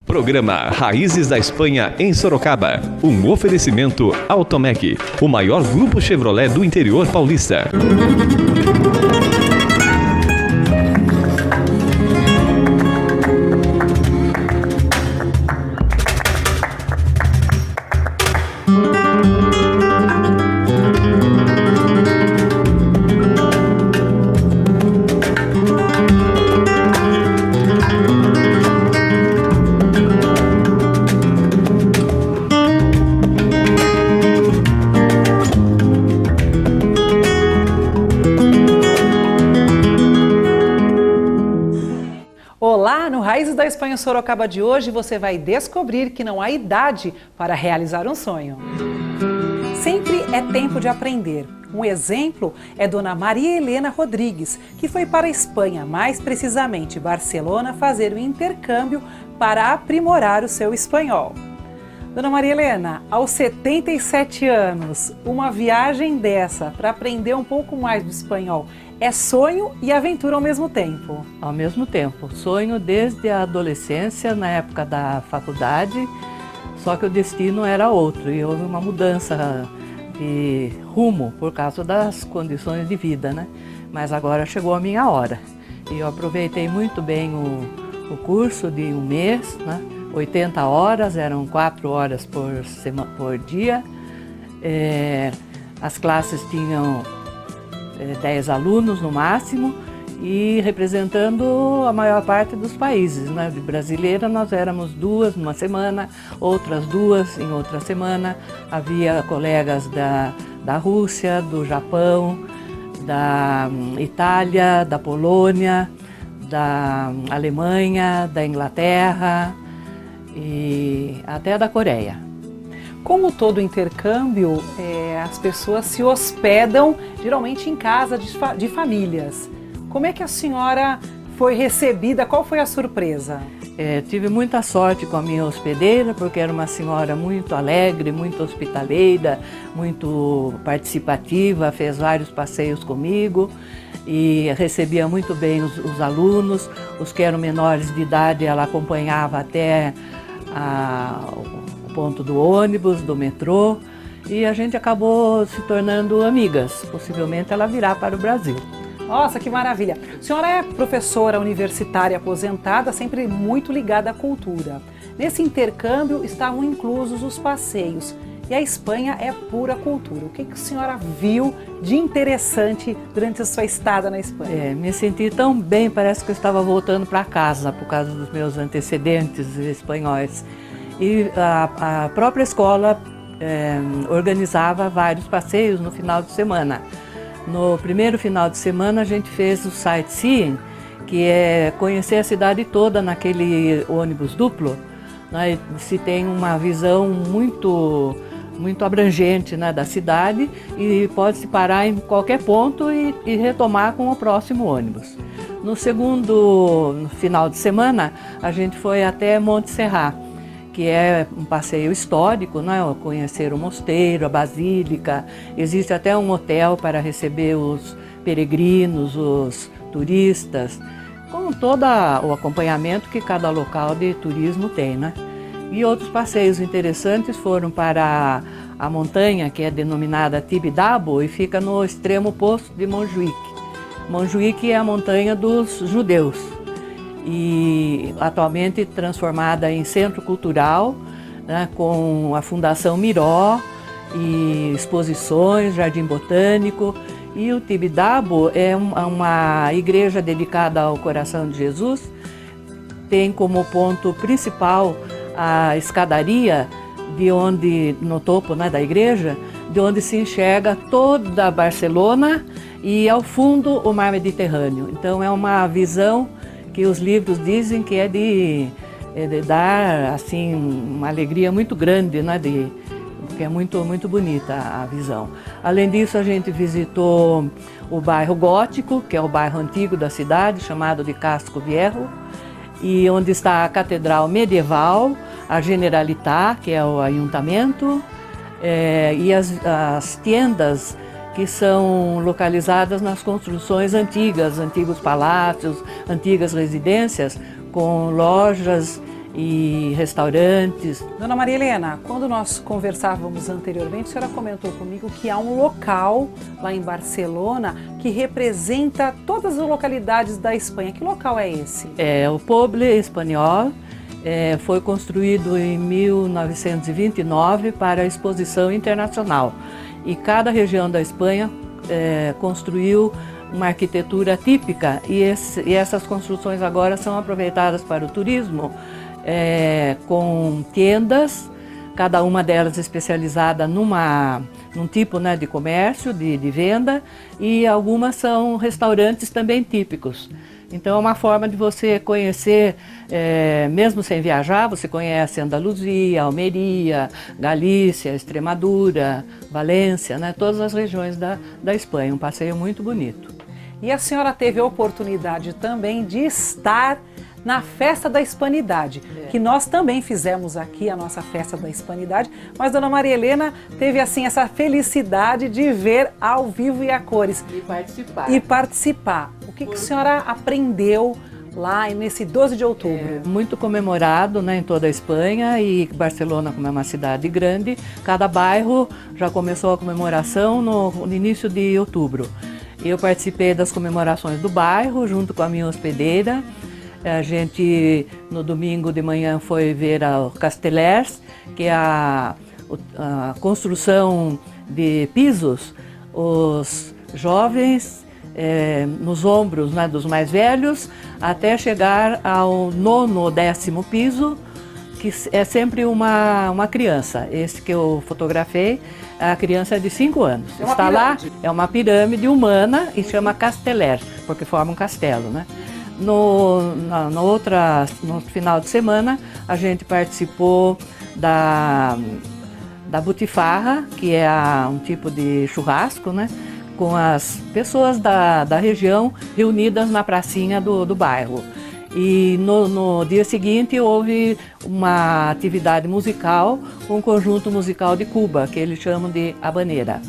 Programa Raízes da Espanha em Sorocaba. Um oferecimento Automec, o maior grupo Chevrolet do interior paulista. Olá, no Raízes da Espanha Sorocaba de hoje você vai descobrir que não há idade para realizar um sonho. Sempre é tempo de aprender. Um exemplo é Dona Maria Helena Rodrigues, que foi para a Espanha, mais precisamente Barcelona, fazer um intercâmbio para aprimorar o seu espanhol. Dona Maria Helena, aos 77 anos, uma viagem dessa para aprender um pouco mais do espanhol é sonho e aventura ao mesmo tempo? Ao mesmo tempo. Sonho desde a adolescência, na época da faculdade, só que o destino era outro e houve uma mudança de rumo por causa das condições de vida, né? Mas agora chegou a minha hora. E eu aproveitei muito bem o curso de um mês, né? 80 horas, eram 4 horas por dia. As classes tinham 10 alunos no máximo e representando a maior parte dos países, né? De brasileira nós éramos 2 numa semana, outras 2 em outra semana. Havia colegas da Rússia, do Japão, da Itália, da Polônia, da Alemanha, da Inglaterra e até da Coreia. Como todo intercâmbio, as pessoas se hospedam geralmente em casa de famílias. Como é que a senhora foi recebida? Qual foi a surpresa? Tive muita sorte com a minha hospedeira, porque era uma senhora muito alegre, muito hospitaleira, muito participativa, fez vários passeios comigo e recebia muito bem os alunos. Os que eram menores de idade ela acompanhava até o ponto do ônibus, do metrô, e a gente acabou se tornando amigas. Possivelmente ela virá para o Brasil. Nossa, que maravilha! A senhora é professora universitária aposentada, sempre muito ligada à cultura. Nesse intercâmbio estavam inclusos os passeios. E a Espanha é pura cultura. O que a senhora viu de interessante durante a sua estada na Espanha? Me senti tão bem, parece que eu estava voltando para casa por causa dos meus antecedentes espanhóis. E a própria escola organizava vários passeios no final de semana. No primeiro final de semana a gente fez o sightseeing, que é conhecer a cidade toda naquele ônibus duplo, né? Se tem uma visão muito abrangente, né, da cidade e pode-se parar em qualquer ponto e retomar com o próximo ônibus. No final de semana a gente foi até Monte Serrat, que é um passeio histórico, né? Conhecer o mosteiro, a basílica. Existe até um hotel para receber os peregrinos, os turistas, com todo o acompanhamento que cada local de turismo tem, né? E outros passeios interessantes foram para a montanha, que é denominada Tibidabo e fica no extremo oposto de Montjuïc. Montjuïc é a montanha dos judeus e atualmente transformada em centro cultural, né, com a Fundação Miró e exposições, jardim botânico. E o Tibidabo é uma igreja dedicada ao coração de Jesus. Tem como ponto principal a escadaria no topo, né, da igreja, de onde se enxerga toda Barcelona e ao fundo o mar Mediterrâneo. Então é uma visão que os livros dizem que é de dar assim uma alegria muito grande, né, porque é muito bonita a visão. Além disso, a gente visitou o bairro Gótico, que é o bairro antigo da cidade, chamado de Casco Viejo, e onde está a Catedral Medieval, a Generalitat, que é o ayuntamento, e as tendas que são localizadas nas construções antigas, antigos palácios, antigas residências, com lojas e restaurantes. Dona Maria Helena, quando nós conversávamos anteriormente, a senhora comentou comigo que há um local lá em Barcelona que representa todas as localidades da Espanha. Que local é esse? É o Poble Espanhol. Foi construído em 1929 para a exposição internacional. E cada região da Espanha construiu uma arquitetura típica e essas construções agora são aproveitadas para o turismo, com tendas, cada uma delas especializada num tipo, né, de comércio, de venda, e algumas são restaurantes também típicos. Então é uma forma de você conhecer, mesmo sem viajar, você conhece Andaluzia, Almeria, Galícia, Extremadura, Valência, né, todas as regiões da Espanha, um passeio muito bonito. E a senhora teve a oportunidade também de estar na Festa da Hispanidade, que nós também fizemos aqui a nossa Festa da Hispanidade, mas Dona Maria Helena teve assim essa felicidade de ver ao vivo e a cores. E participar. O que a senhora aprendeu lá nesse 12 de outubro? Muito comemorado, né, em toda a Espanha, e Barcelona, como é uma cidade grande, cada bairro já começou a comemoração no início de outubro. Eu participei das comemorações do bairro junto com a minha hospedeira. A gente, no domingo de manhã, foi ver o Castellers, que é a construção de pisos. Os jovens, nos ombros, né, dos mais velhos, até chegar ao 9º, 10º piso, que é sempre uma criança. Esse que eu fotografei, a criança é de 5 anos. Está lá, é uma pirâmide humana e chama Casteller, porque forma um castelo, né? No final de semana, a gente participou da butifarra, que é um tipo de churrasco, né? Com as pessoas da região reunidas na pracinha do bairro. E no dia seguinte houve uma atividade musical com o conjunto musical de Cuba, que eles chamam de Habanera.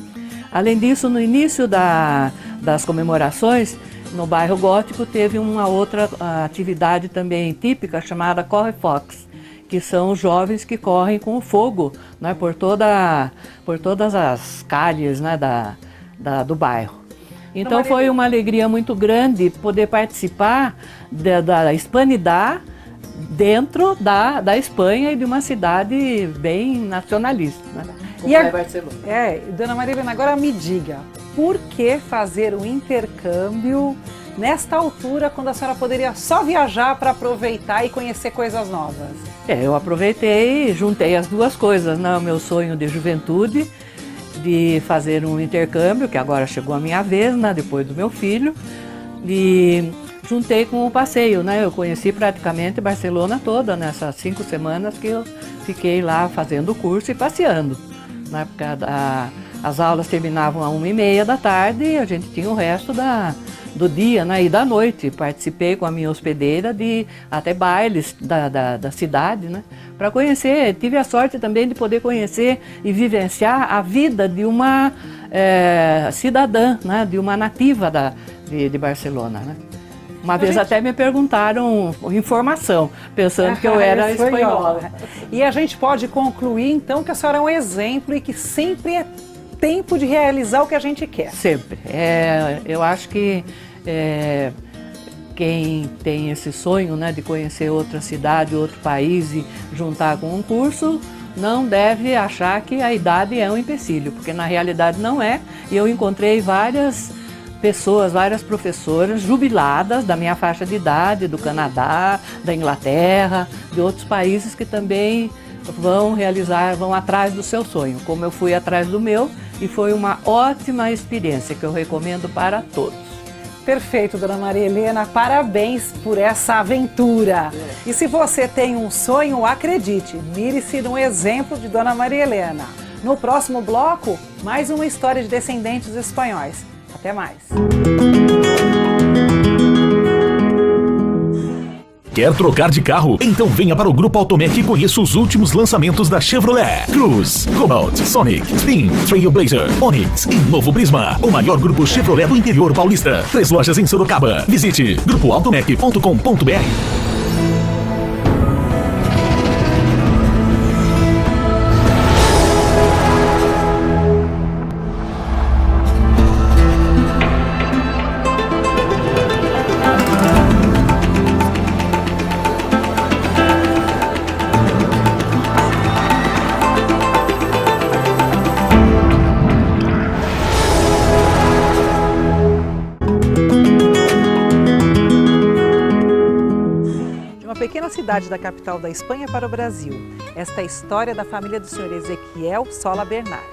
Além disso, no início das comemorações, no bairro Gótico teve uma outra atividade também típica chamada Corre-Fox, que são os jovens que correm com o fogo, né, por todas as calles, né, do bairro. Então foi uma alegria muito grande poder participar da hispanidade dentro da Espanha e de uma cidade bem nacionalista, né? Como é Barcelona. Dona Maria Helena, agora me diga, por que fazer um intercâmbio nesta altura, quando a senhora poderia só viajar para aproveitar e conhecer coisas novas? Eu aproveitei e juntei as duas coisas, né? O meu sonho de juventude, de fazer um intercâmbio, que agora chegou a minha vez, né, depois do meu filho, e juntei com o passeio, né? Eu conheci praticamente Barcelona toda nessas 5 semanas que eu fiquei lá fazendo o curso e passeando, né? Porque as aulas terminavam às 1h30 da tarde e a gente tinha o resto do dia, né, e da noite. Participei com a minha hospedeira de até bailes da cidade, né, para conhecer. Tive a sorte também de poder conhecer e vivenciar a vida de uma cidadã, né, de uma nativa de Barcelona, né. Uma vez até me perguntaram informação, pensando que eu era espanhola. E a gente pode concluir então que a senhora é um exemplo e que sempre é tempo de realizar o que a gente quer. Sempre. Eu acho que quem tem esse sonho, né, de conhecer outra cidade, outro país e juntar com um curso, não deve achar que a idade é um empecilho, porque na realidade não é. E eu encontrei várias pessoas, várias professoras jubiladas da minha faixa de idade, do Canadá, da Inglaterra, de outros países que também vão atrás do seu sonho, como eu fui atrás do meu, e foi uma ótima experiência que eu recomendo para todos. Perfeito, Dona Maria Helena, parabéns por essa aventura. E se você tem um sonho, acredite, mire-se num exemplo de Dona Maria Helena. No próximo bloco, mais uma história de descendentes espanhóis. Até mais. Quer trocar de carro? Então venha para o Grupo Automec e conheça os últimos lançamentos da Chevrolet: Cruze, Cobalt, Sonic, Spin, Trailblazer, Onix e novo Prisma. O maior grupo Chevrolet do interior paulista. 3 lojas em Sorocaba. Visite grupoautomec.com.br. cidade da capital da Espanha para o Brasil. Esta é a história da família do senhor Ezequiel Sola Bernard.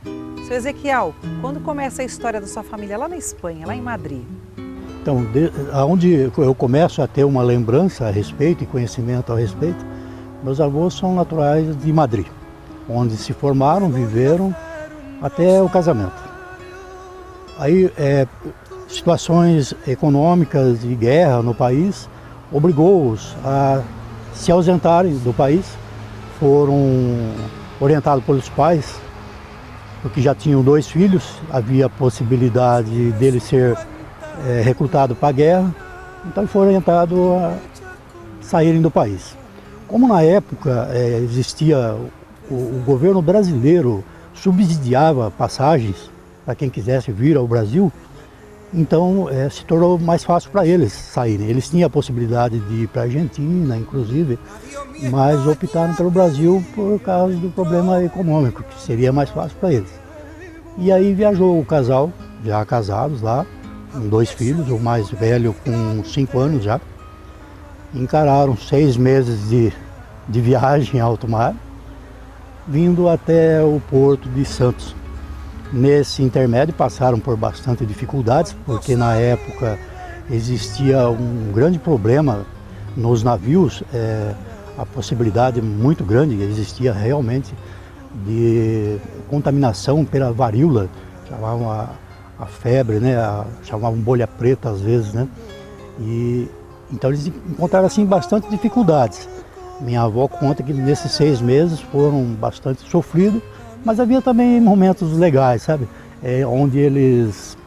Senhor Ezequiel, quando começa a história da sua família lá na Espanha, lá em Madrid? Então, onde eu começo a ter uma lembrança a respeito e conhecimento a respeito, meus avós são naturais de Madrid, onde se formaram, viveram até o casamento. Aí, situações econômicas de guerra no país obrigou-os a se ausentarem do país. Foram orientados pelos pais, porque já tinham 2 filhos, havia a possibilidade dele ser recrutado para a guerra, então foram orientados a saírem do país. Como na época existia, o governo brasileiro subsidiava passagens para quem quisesse vir ao Brasil, então se tornou mais fácil para eles saírem. Eles tinham a possibilidade de ir para a Argentina, inclusive, mas optaram pelo Brasil por causa do problema econômico, que seria mais fácil para eles. E aí viajou o casal, já casados lá, com 2 filhos, o mais velho com 5 anos já. Encararam 6 meses de viagem em alto mar, vindo até o porto de Santos. Nesse intermédio passaram por bastante dificuldades, porque na época existia um grande problema nos navios, a possibilidade muito grande, existia realmente, de contaminação pela varíola, chamavam a febre, né? Chamavam bolha preta às vezes, né? E então eles encontraram assim bastante dificuldades. Minha avó conta que nesses 6 meses foram bastante sofridos, mas havia também momentos legais, sabe? Onde eles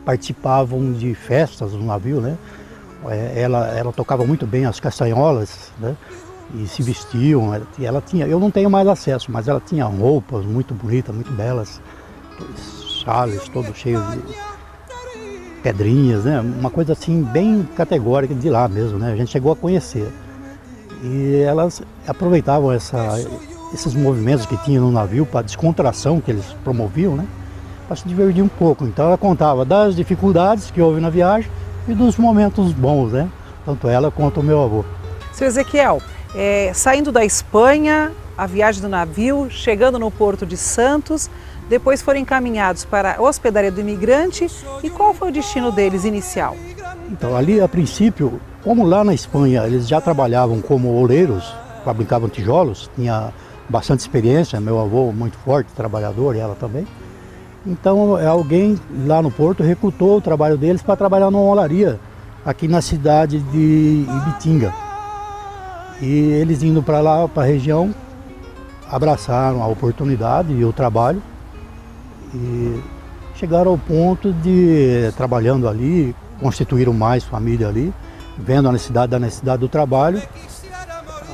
participavam de festas no navio, né? Ela tocava muito bem as castanholas, né? E se vestiam. Ela tinha, eu não tenho mais acesso, mas ela tinha roupas muito bonitas, muito belas, chales todos cheios de pedrinhas, né? Uma coisa assim bem categórica de lá mesmo, né? A gente chegou a conhecer. E elas aproveitavam esses movimentos que tinha no navio para a descontração que eles promoviam, né? Para se divertir um pouco. Então ela contava das dificuldades que houve na viagem e dos momentos bons, né? Tanto ela quanto o meu avô. Seu Ezequiel, saindo da Espanha, a viagem do navio, chegando no porto de Santos, depois foram encaminhados para a hospedaria do imigrante. E qual foi o destino deles inicial? Então ali a princípio, como lá na Espanha eles já trabalhavam como oleiros, fabricavam tijolos, tinha bastante experiência, meu avô muito forte, trabalhador, e ela também. Então alguém lá no porto recrutou o trabalho deles para trabalhar numa olaria aqui na cidade de Ibitinga. E eles indo para lá, para a região, abraçaram a oportunidade e o trabalho e chegaram ao ponto de, trabalhando ali, constituíram mais família ali, vendo a necessidade do trabalho,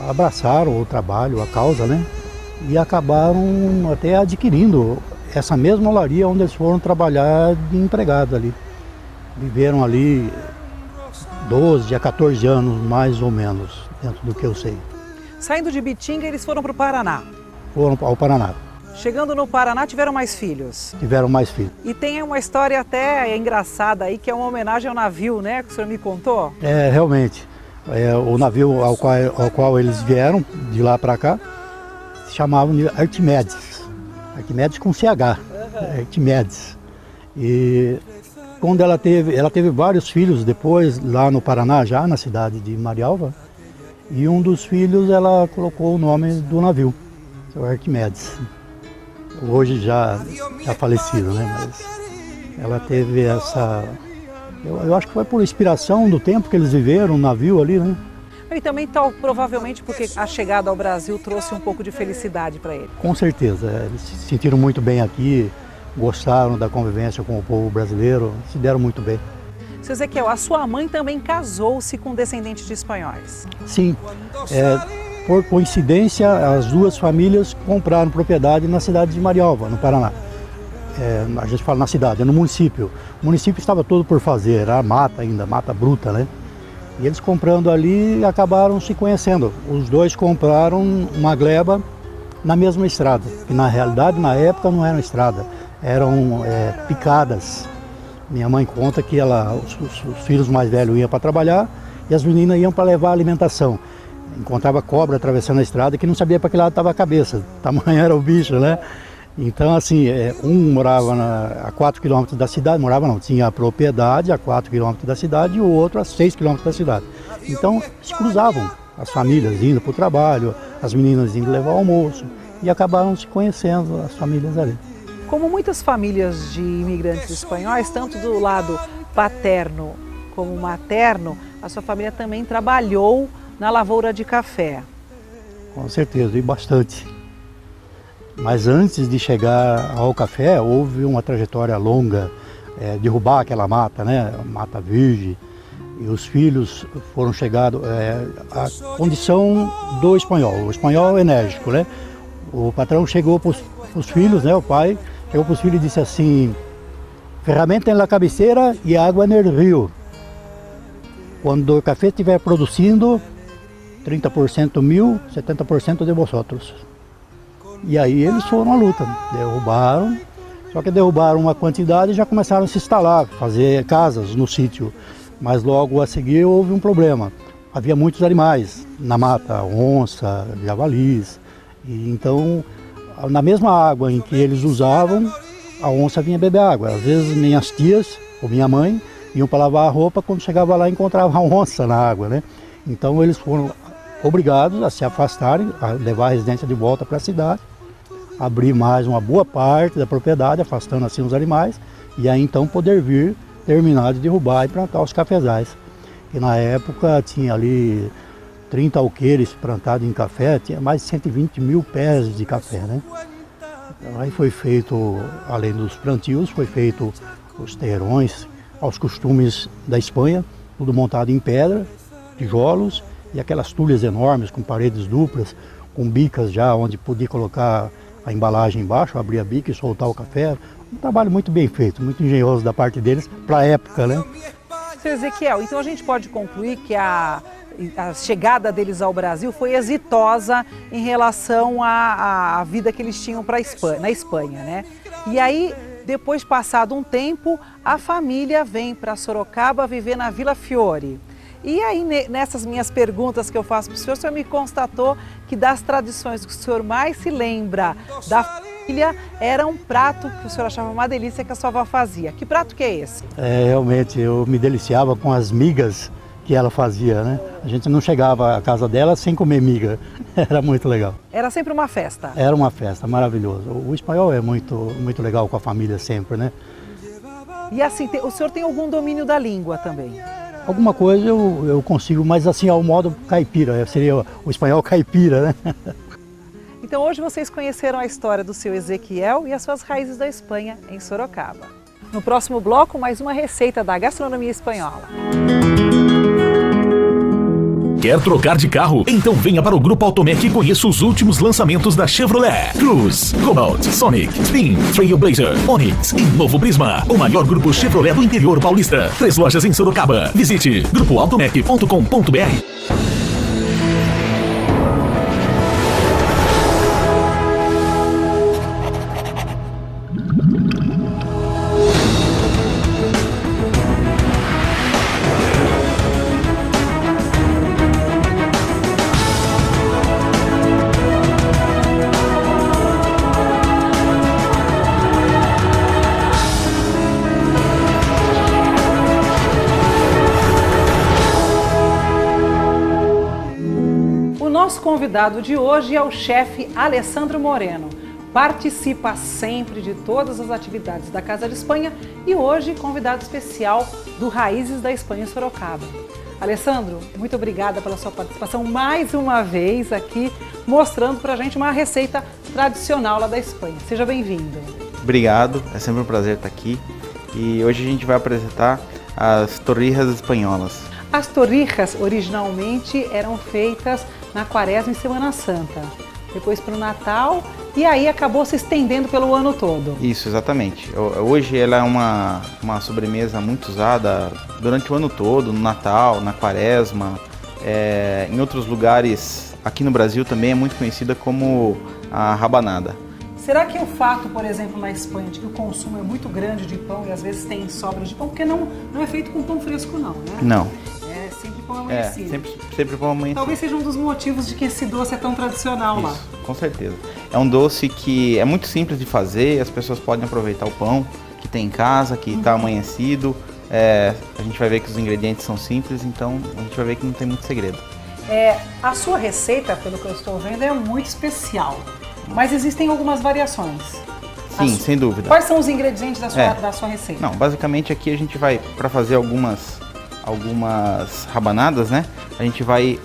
abraçaram o trabalho, a causa, né? E acabaram até adquirindo essa mesma olaria onde eles foram trabalhar de empregado ali. Viveram ali 12 a 14 anos, mais ou menos, dentro do que eu sei. Saindo de Ibitinga, eles foram para o Paraná. Foram ao Paraná. Chegando no Paraná, tiveram mais filhos. Tiveram mais filhos. E tem uma história até engraçada aí, que é uma homenagem ao navio, né? Que o senhor me contou. Realmente. O navio ao qual eles vieram, de lá para cá, se chamavam de Arquimedes. Arquimedes com CH. Arquimedes. E quando ela teve vários filhos depois, lá no Paraná, já na cidade de Marialva. E um dos filhos, ela colocou o nome do navio, o Arquimedes. Hoje já falecido, né? Mas ela teve essa... Eu acho que foi por inspiração do tempo que eles viveram no navio ali, né? E também provavelmente porque a chegada ao Brasil trouxe um pouco de felicidade para ele. Com certeza, eles se sentiram muito bem aqui, gostaram da convivência com o povo brasileiro, se deram muito bem. Seu Ezequiel, a sua mãe também casou-se com descendentes de espanhóis. Sim, por coincidência, as 2 famílias compraram propriedade na cidade de Marialva, no Paraná. A gente fala na cidade, no município. O município estava todo por fazer, era mata ainda, mata bruta, né? E eles comprando ali acabaram se conhecendo. Os 2 compraram uma gleba na mesma estrada, que na realidade na época não era estrada, eram picadas. Minha mãe conta que os filhos mais velhos iam para trabalhar e as meninas iam para levar alimentação. encontrava cobra atravessando a estrada que não sabia para que lado estava a cabeça, tamanho era o bicho, né? Então, assim, um morava a 4 quilômetros da cidade, tinha a propriedade a 4 quilômetros da cidade e o outro a 6 quilômetros da cidade. Então, se cruzavam, as famílias indo para o trabalho, as meninas indo levar o almoço, e acabaram se conhecendo, as famílias ali. Como muitas famílias de imigrantes espanhóis, tanto do lado paterno como materno, a sua família também trabalhou na lavoura de café. Com certeza, e bastante. Mas antes de chegar ao café, houve uma trajetória longa, derrubar aquela mata, né? Mata virgem. E os filhos foram chegados à condição do espanhol. O espanhol enérgico, né? O patrão chegou para os filhos, né? O pai chegou para os filhos e disse assim: ferramenta na cabeceira e água no rio. Quando o café estiver produzindo, 30% meu, 70% de vosotros. E aí eles foram à luta, derrubaram, só que derrubaram uma quantidade e já começaram a se instalar, fazer casas no sítio. Mas logo a seguir houve um problema. Havia muitos animais na mata, onça, javalis. E então, na mesma água em que eles usavam, a onça vinha beber água. Às vezes minhas tias ou minha mãe iam para lavar a roupa, quando chegava lá encontrava a onça na água, né? Então eles foram obrigados a se afastarem, a levar a residência de volta para a cidade, abrir mais uma boa parte da propriedade, afastando assim os animais, e aí então poder vir, terminar de derrubar e plantar os cafezais. E na época tinha ali 30 alqueires plantados em café, tinha mais de 120 mil pés de café, né? Então, aí foi feito, além dos plantios, foi feito os terrões aos costumes da Espanha, tudo montado em pedra, tijolos, e aquelas tulhas enormes com paredes duplas, com bicas já onde podia colocar a embalagem embaixo, abrir a bica e soltar o café. Um trabalho muito bem feito, muito engenhoso da parte deles para a época, né? Seu Ezequiel, então a gente pode concluir que a chegada deles ao Brasil foi exitosa em relação à vida que eles tinham na Espanha, né? E aí, depois passado um tempo, a família vem para Sorocaba viver na Vila Fiore. E aí, nessas minhas perguntas que eu faço para o senhor me constatou que das tradições que o senhor mais se lembra da família, era um prato que o senhor achava uma delícia que a sua avó fazia. Que prato que é esse? Realmente, eu me deliciava com as migas que ela fazia, né? A gente não chegava à casa dela sem comer miga. Era muito legal. Era sempre uma festa? Era uma festa, maravilhoso. O espanhol é muito legal com a família sempre, né? E assim, o senhor tem algum domínio da língua também? Alguma coisa eu consigo, mas assim, ao modo caipira, seria o espanhol caipira, né? Então hoje vocês conheceram a história do seu Ezequiel e as suas raízes da Espanha em Sorocaba. No próximo bloco, mais uma receita da gastronomia espanhola. Quer trocar de carro? Então venha para o Grupo Automec e conheça os últimos lançamentos da Chevrolet. Cruze, Cobalt, Sonic, Spin, Trailblazer, Onix e novo Prisma. O maior grupo Chevrolet do interior paulista. 3 lojas em Sorocaba. Visite grupoautomec.com.br. Nosso convidado de hoje é o chefe Alessandro Moreno. Participa sempre de todas as atividades da Casa de Espanha e hoje convidado especial do Raízes da Espanha em Sorocaba. Alessandro, muito obrigada pela sua participação mais uma vez aqui, mostrando pra gente uma receita tradicional lá da Espanha. Seja bem-vindo. Obrigado, é sempre um prazer estar aqui. E hoje a gente vai apresentar as torrijas espanholas. As torrijas originalmente eram feitas na Quaresma e Semana Santa, depois para o Natal e aí acabou se estendendo pelo ano todo. Isso, exatamente. Hoje ela é uma sobremesa muito usada durante o ano todo, no Natal, na Quaresma, em outros lugares, aqui no Brasil também é muito conhecida como a rabanada. Será que o fato, por exemplo, na Espanha, de que o consumo é muito grande de pão e às vezes tem sobras de pão, porque não é feito com pão fresco não, né? Não. É sempre pão amanhecido. Sempre pão amanhecido. Talvez seja um dos motivos de que esse doce é tão tradicional lá. Com certeza. É um doce que é muito simples de fazer, as pessoas podem aproveitar o pão que tem em casa, que está amanhecido. A gente vai ver que os ingredientes são simples, então a gente vai ver que não tem muito segredo. A sua receita, pelo que eu estou vendo, é muito especial, mas existem algumas variações. Sim, sem dúvida. Quais são os ingredientes da sua receita? Não, basicamente aqui a gente vai, para fazer algumas rabanadas, né? A gente vai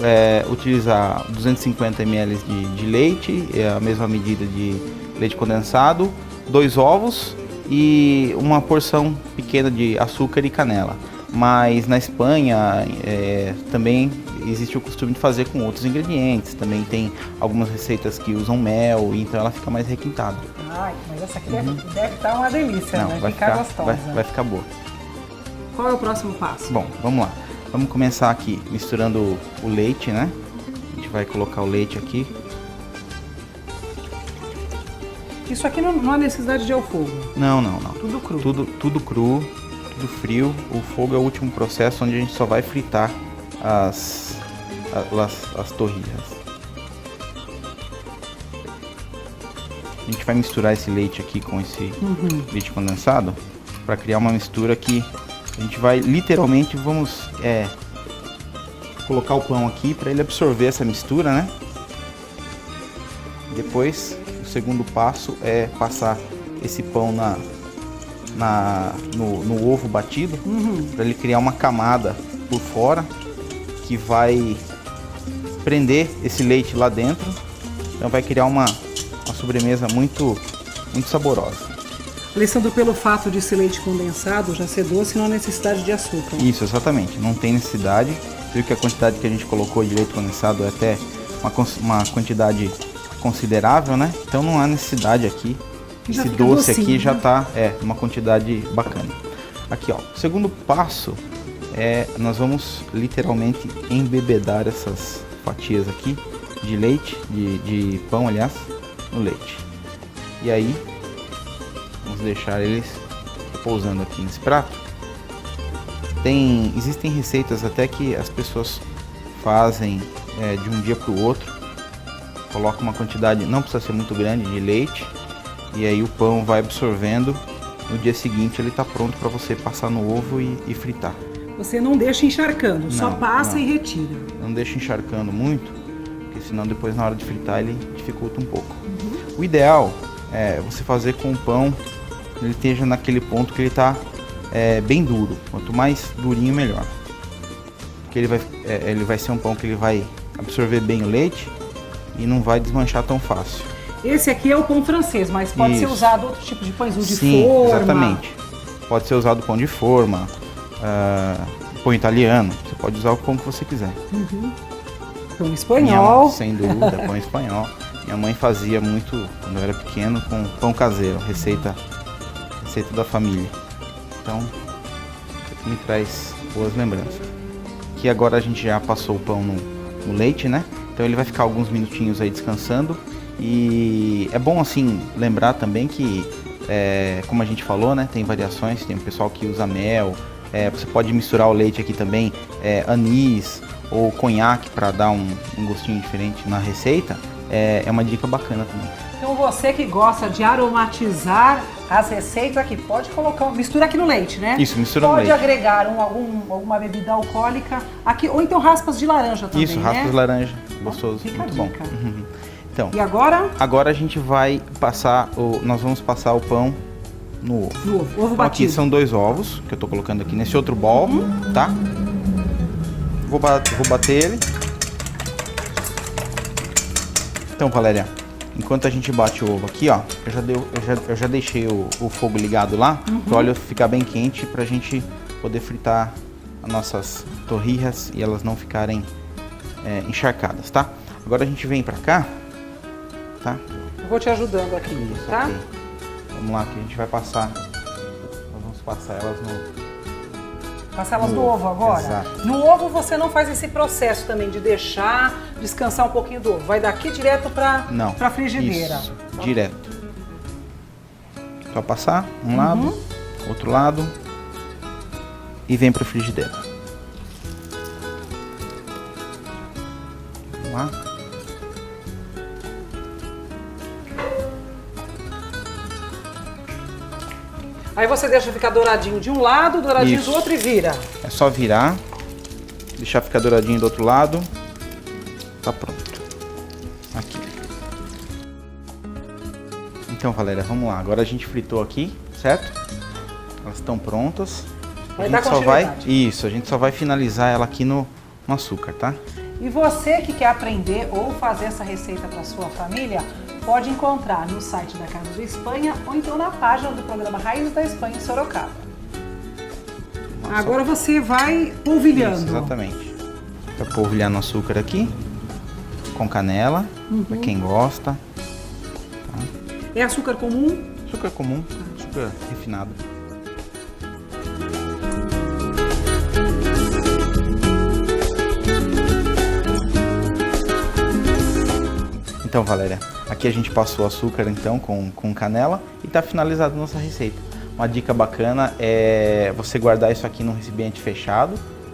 utilizar 250 ml de leite, a mesma medida de leite condensado, 2 ovos e uma porção pequena de açúcar e canela. Mas na Espanha também existe o costume de fazer com outros ingredientes. Também tem algumas receitas que usam mel, então ela fica mais requintada. Ai, mas essa aqui deve estar uma delícia, Não, né? vai ficar gostosa. Vai ficar boa. Qual é o próximo passo? Bom, vamos lá. Vamos começar aqui misturando o leite, né? A gente vai colocar o leite aqui. Isso aqui não há necessidade de ir ao fogo? Não. Tudo cru? Tudo cru, tudo frio. O fogo é o último processo onde a gente só vai fritar as torrilhas. A gente vai misturar esse leite aqui com esse leite condensado para criar uma mistura que a gente vai literalmente, vamos colocar o pão aqui para ele absorver essa mistura, né? Depois, o segundo passo é passar esse pão no ovo batido, para ele criar uma camada por fora que vai prender esse leite lá dentro. Então vai criar uma sobremesa muito saborosa. Alessandro, pelo fato de ser leite condensado, já ser doce, não há necessidade de açúcar. Isso, exatamente. Não tem necessidade. Viu que a quantidade que a gente colocou de leite condensado é até uma quantidade considerável, né? Então não há necessidade aqui. Já esse fica doce docinho, aqui já né? tá uma quantidade bacana. Aqui, ó. O segundo passo nós vamos literalmente embebedar essas fatias aqui de leite, de pão, aliás, no leite. E aí vamos deixar eles repousando aqui nesse prato. Existem receitas até que as pessoas fazem de um dia para o outro. Coloca uma quantidade, não precisa ser muito grande, de leite. E aí o pão vai absorvendo. No dia seguinte ele está pronto para você passar no ovo e fritar. Você não deixa encharcando, só passa e retira. Não deixa encharcando muito, porque senão depois na hora de fritar ele dificulta um pouco. O ideal é você fazer com o pão, ele esteja naquele ponto que ele está bem duro. Quanto mais durinho, melhor. Porque ele vai ser um pão que ele vai absorver bem o leite e não vai desmanchar tão fácil. Esse aqui é o pão francês, mas pode ser usado outro tipo de pães, de Sim, forma. Exatamente. Pode ser usado pão de forma, pão italiano. Você pode usar o pão que você quiser. Pão espanhol. Sem dúvida, pão espanhol. Minha mãe fazia muito, quando eu era pequeno, com pão caseiro, receita da família. Então, me traz boas lembranças. Aqui agora a gente já passou o pão no leite, né? Então ele vai ficar alguns minutinhos aí descansando. E é bom assim lembrar também que, como a gente falou, né? Tem variações, tem o pessoal que usa mel. Você pode misturar o leite aqui também, anis ou conhaque para dar um gostinho diferente na receita. É uma dica bacana também. Então você que gosta de aromatizar as receitas aqui, pode colocar, mistura aqui no leite, né? Isso, mistura no leite. Pode agregar alguma bebida alcoólica aqui, ou então raspas de laranja também, Isso, raspas de laranja, gostoso, Fica muito a bom. dica. Então, E agora? Agora a gente vai passar, nós vamos passar o pão no ovo. No ovo Então, aqui batido. são 2 ovos que eu tô colocando aqui nesse outro bol, tá? Vou bater ele. Então, Valéria, enquanto a gente bate o ovo aqui, ó, eu já deixei o fogo ligado lá, pro óleo ficar bem quente pra gente poder fritar as nossas torrilhas e elas não ficarem encharcadas, tá? Agora a gente vem pra cá, tá? Eu vou te ajudando aqui, Isso, tá? ok. Vamos lá que a gente vai passar, nós vamos passar elas no... Passar elas No no ovo agora? exato. No ovo você não faz esse processo também de deixar descansar um pouquinho do ovo. Vai daqui direto pra frigideira. Isso, direto. Só passar um lado, outro lado e vem pra frigideira. Vamos lá. Aí você deixa ficar douradinho de um lado, douradinho Isso. do outro e vira. É só virar, deixar ficar douradinho do outro lado. Tá pronto. Aqui. Então, Valéria, vamos lá. Agora a gente fritou aqui, certo? Elas estão prontas. Vai A dar gente só vai, continuidade. isso, a gente só vai finalizar ela aqui no açúcar, tá? E você que quer aprender ou fazer essa receita para sua família, pode encontrar no site da Casa da Espanha ou então na página do programa Raízes da Espanha em Sorocaba. Nossa. Agora você vai polvilhando. Isso, exatamente. Vai polvilhar no açúcar aqui, com canela, pra quem gosta. É açúcar comum? Açúcar comum, açúcar refinado. Então, Valéria, aqui a gente passou açúcar então com canela e tá finalizada a nossa receita. Uma dica bacana é você guardar isso aqui num recipiente fechado,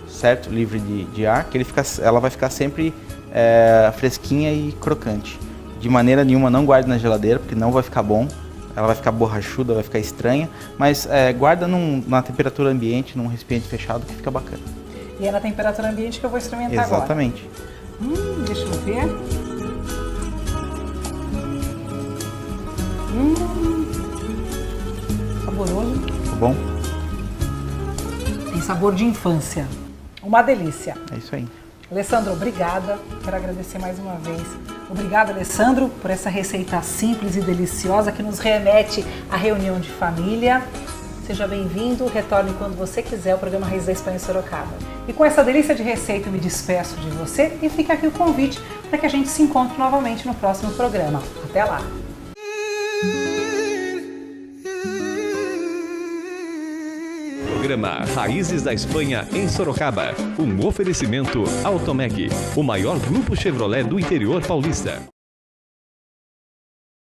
certo? Livre de ar, que ela vai ficar sempre fresquinha e crocante. De maneira nenhuma não guarde na geladeira, porque não vai ficar bom. Ela vai ficar borrachuda, vai ficar estranha, mas guarda na temperatura ambiente, num recipiente fechado, que fica bacana. E é na temperatura ambiente que eu vou experimentar Exatamente. agora. Deixa eu ver. Saboroso. Tá bom? Tem sabor de infância. Uma delícia. É isso aí. Alessandro, obrigada. Quero agradecer mais uma vez. Obrigada, Alessandro, por essa receita simples e deliciosa que nos remete à reunião de família. Seja bem-vindo, retorne quando você quiser ao programa Raízes da Espanha em Sorocaba. E com essa delícia de receita eu me despeço de você e fica aqui o convite para que a gente se encontre novamente no próximo programa. Até lá! Programa Raízes da Espanha em Sorocaba. Um oferecimento Automec, o maior grupo Chevrolet do interior paulista.